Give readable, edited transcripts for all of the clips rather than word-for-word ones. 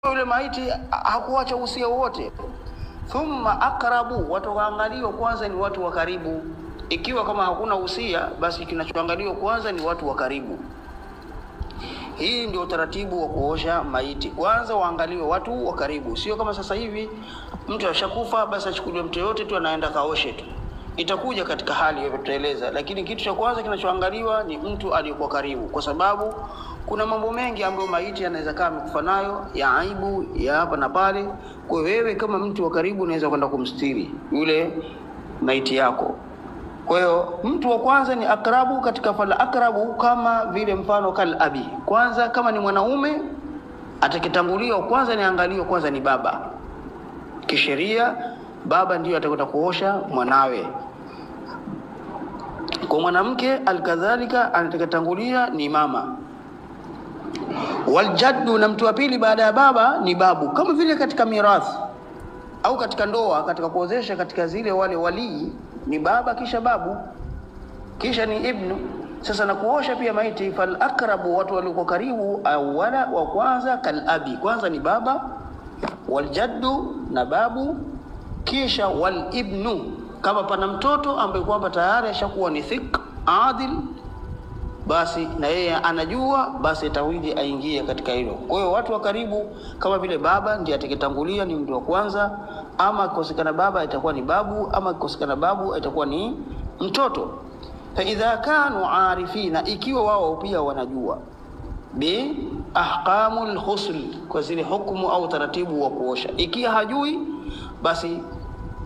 yule maiti hakuacha usia wote. Thumma aqrabu, watu waangaliwa kwanza ni watu wa karibu. Ikiwa kama hakuna usia, basi kinachoangaliwa kwanza ni watu wa karibu. Hii ndio utaratibu wa kuosha maiti. Kwanza waangaliwe watu wa karibu. Sio kama sasa hivi mtu ashakufa basi achukuliwe mtu yote tu anaenda kaoshe tu. Itakuja katika hali ya kutueleza, lakini kitu cha kwanza kinachoangaliwa ni mtu aliyekuwa karibu, kwa sababu kuna mambo mengi ambayo maiti anaweza kama amekufa nayo ya aibu ya hapa na pale. Kwa wewe kama mtu wa karibu unaweza kwenda kumstiri yule maiti yako. Kwa hiyo mtu wa kwanza ni akrabu. Katika fala akrabu kama vile mfano kal abi, kwanza kama ni mwanaume atakitanguliwa kwanza, ni angaliwa kwanza ni baba. Kisheria baba ndiyo atakwenda kuosha mwanawe. Kwa mwanamke alkadhalika anatakatangulia ni mama. Waljaddu, na mtu wa pili baada ya baba ni babu, kama vile katika mirathi au katika ndoa, katika kuozesha, katika zile wale walii ni baba kisha babu kisha ni ibnu. Sasa na kuosha pia maiti, fal akrabu, watu walio karibu, awala wa kwanza kal abi, kwanza ni baba, waljaddu na babu, kisha wal ibnu. Kama pana mtoto ambaye kwamba tayari ashakuwa ni thiq adil, basi na yeye anajua, basi itawidi aingie katika hilo. Kwa hiyo watu wa karibu kama vile baba ndiye atakayetangulia, ni mtu wa kwanza. Ama akikosekana baba itakuwa ni babu, ama akikosekana babu itakuwa ni mtoto. Fa idha kanu arifina, ikiwa wao pia wanajua bi ahkamul ghusl, kwa zile hukumu au taratibu wa kuosha. Ikiwa hajui, basi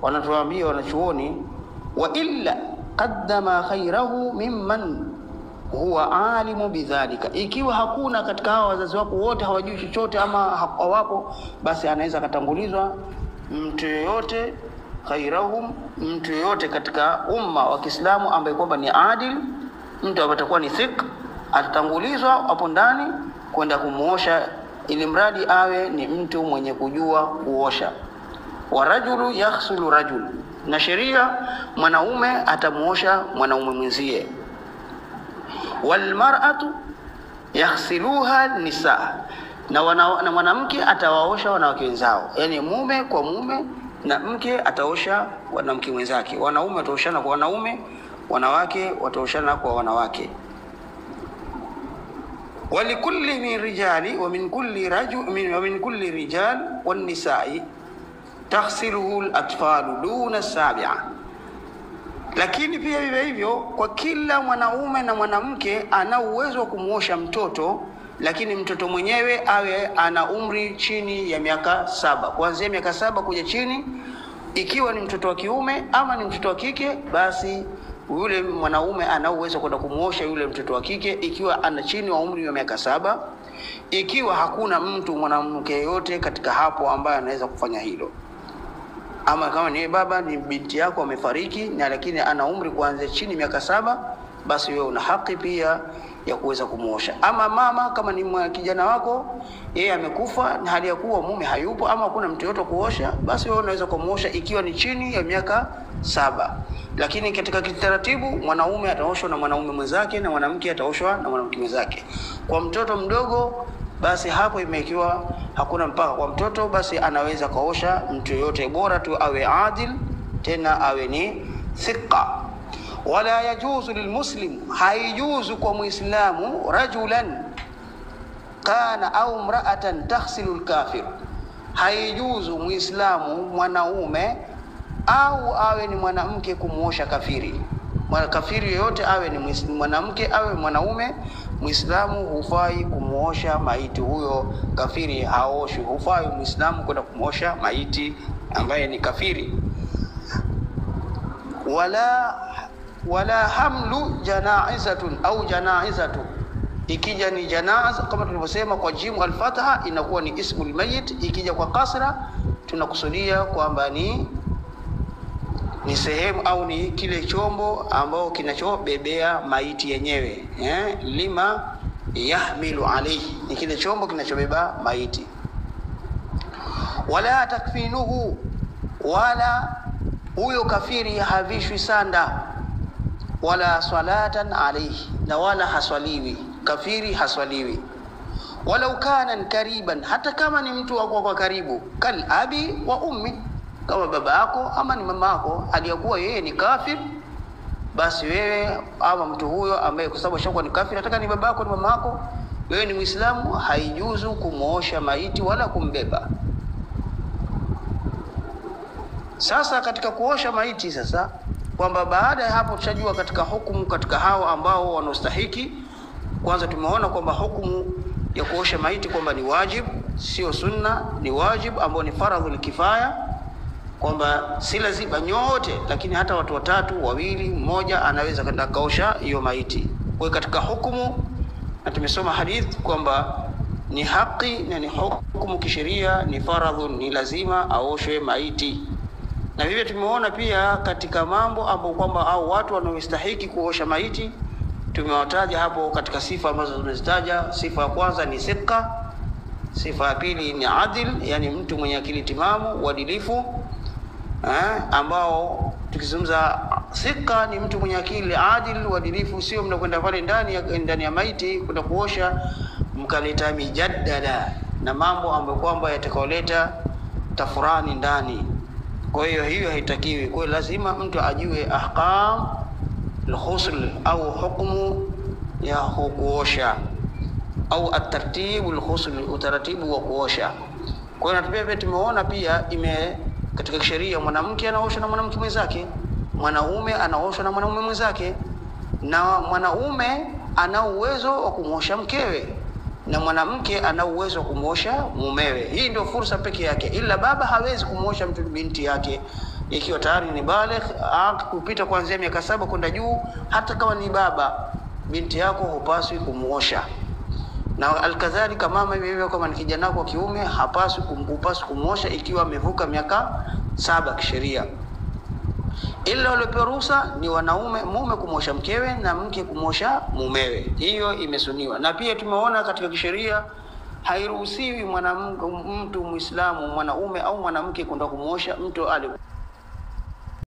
wanatuambia wanachuoni, wa illa qaddama khairahu mimman huwa alimu bidhalika. Ikiwa hakuna katika hao wazazi wako wote hawajui chochote ama hawapo, basi anaweza katangulizwa mtu yote, khairahum, mtu yote katika umma wa Kiislamu ambaye kwamba ni adil, mtu ambaye atakuwa ni thiq, atatangulizwa hapo ndani kwenda kumuosha, ili mradi awe ni mtu mwenye kujua kuosha. Wa rajulu yaghsulu rajul, na sheria mwanaume atamuosha mwanaume mwenzie. Wal mar'atu yaghsiluha nisa, na mwanamke atawaosha wanawake wenzao, yani mume kwa mume na mke ataosha mwanamke mwenzake. Wanaume wataoshana kwa wanaume, wanawake wataoshana kwa wanawake. Walikulli min rijali wa min kulli rajul wa min kulli rijal wan nisa'i taghsiluhu al-atfalu duna as-sabi'a. Lakini pia hivyo kwa kila mwanaume na mwanamke ana uwezo wa kumuosha mtoto, lakini mtoto mwenyewe awe ana umri chini ya miaka 7. Kuanzia miaka 7 kuja chini, ikiwa ni mtoto wa kiume ama ni mtoto wa kike, basi yule mwanaume ana uwezo kwenda kumuosha yule mtoto wa kike ikiwa ana chini wa umri wa miaka 7. Ikiwa hakuna mtu mwanamke yote katika hapo ambaye anaweza kufanya hilo. Ama kama ni baba, ni binti yako amefariki na lakini ana umri kuanzia chini miaka 7, basi wewe una haki pia ya kuweza kumuosha. Ama mama, kama ni kijana wako yeye amekufa na hali ya kuwa mume hayupo ama hakuna mtu yote kuosha, basi wewe unaweza kumuosha ikiwa ni chini ya miaka 7. Lakini katika kitaratibu mwanaume ataoshwa na mwanaume mwenzake na mwanamke ataoshwa na mwanamke mwenzake. Kwa mtoto mdogo, basi hapo imekiwa hakuna mpaka kwa mtoto, basi anaweza kaosha mtu yote, bora tu awe adil, tena awe ni thiqa. Wala yajuzu lilmuslim, haijuzu kwa muislamu, rajulan kana au mraatan taghsilu alkafir, haijuzu muislamu mwanaume au awe ni mwanamke kumuosha kafiri. Kafiri yote awe ni mwanamke awe mwanaume, muislamu hufai kumuosha maiti huyo kafiri, haoshi. Hufai muislamu kwenda kumuosha maiti ambaye ni kafiri. Wala hamlu janaizatun au janaizatu, ikija ni janaza kama tulivyosema kwa jimu al-fatha inakuwa ni ismul mayit, ikija kwa kasra tunakusudia kwamba ni sehemu au ni kile chombo ambao kinachobebea maiti yenyewe, lima yahmilu alayhi, ni kile chombo kinachobeba maiti. Wala takfinuhu, wala huyo kafiri havishwi sanda, wala salatan alayhi, na wala haswaliwi, kafiri haswaliwi. walau kana kariban, hata kama ni mtu wako kwa karibu, kal abi wa ummi, kama baba yako ama ni mama yako aliyakuwa yeye ni kafir, basi wewe ama mtu huyo ambaye kwa sababu shakuwa ni kafir, hata ni baba yako ni mama yako, wewe ni Muislamu, haijuzu kumuosha maiti wala kumbeba. Sasa katika kuosha maiti sasa, kwamba baada ya hapo tushajua katika hukumu katika hao ambao wanastahiki. Kwanza tumeona kwamba hukumu ya kuosha maiti kwamba ni wajib, sio sunna, ni wajib ambao ni faradhul kifaya, kwamba si lazima nyote, lakini hata watu watatu, wawili, mmoja anaweza kwenda kaosha hiyo maiti. Kwa katika hukumu, na tumesoma hadith kwamba ni haki na ni hukumu kisheria, ni faradhu, ni lazima aoshwe maiti. Na vivyo tumeona pia katika mambo ambapo kwamba au watu wanaostahili kuosha maiti, tumewataja hapo katika sifa ambazo tumezitaja. Sifa ya kwanza ni sidqa, sifa ya pili ni adil, yani mtu mwenye akili timamu, uadilifu, ambao tukizungumza sidqa ni mtu mwenye akili, adil, uadilifu, sio mnakwenda pale ndani ya maiti kwenda kuosha mkaleta mijaddada na mambo ambayo kwamba yatakoleta tafurani ndani. Kwa hiyo haitakiwi. Kwa lazima mtu ajue ahkam al-ghusl au hukumu ya kuosha au at-tartib al-ghusl, utaratibu wa kuosha. Kwa hiyo pia tumeona pia katika sheria mwanamke anaoshwa na mwanamke mwenzake, mwanaume anaoshwa na mwanaume mwenzake, na mwanaume ana uwezo wa kumosha mkewe na mwanamke ana uwezo wa kumosha mumewe. Hii ndio fursa pekee yake, ila baba hawezi kumosha mtu binti yake ikiwa tayari ni baligh, kupita kuanzia miaka 7 kwenda juu. Hata kama ni baba, binti yako hupaswi kumosha. Na alkadhalika mama hivyo, kama ni kijana wako kiume hupaswi kumosha ikiwa amevuka miaka 7 kisheria. Ila waliopewa ruhusa ni wanaume, mume kumosha mkewe na mke kumosha mumewe. Hiyo imesuniwa. Na pia tumeona katika kisheria hairuhusiwi mtu Muislamu, mwanaume au mwanamke kwenda kumosha mtu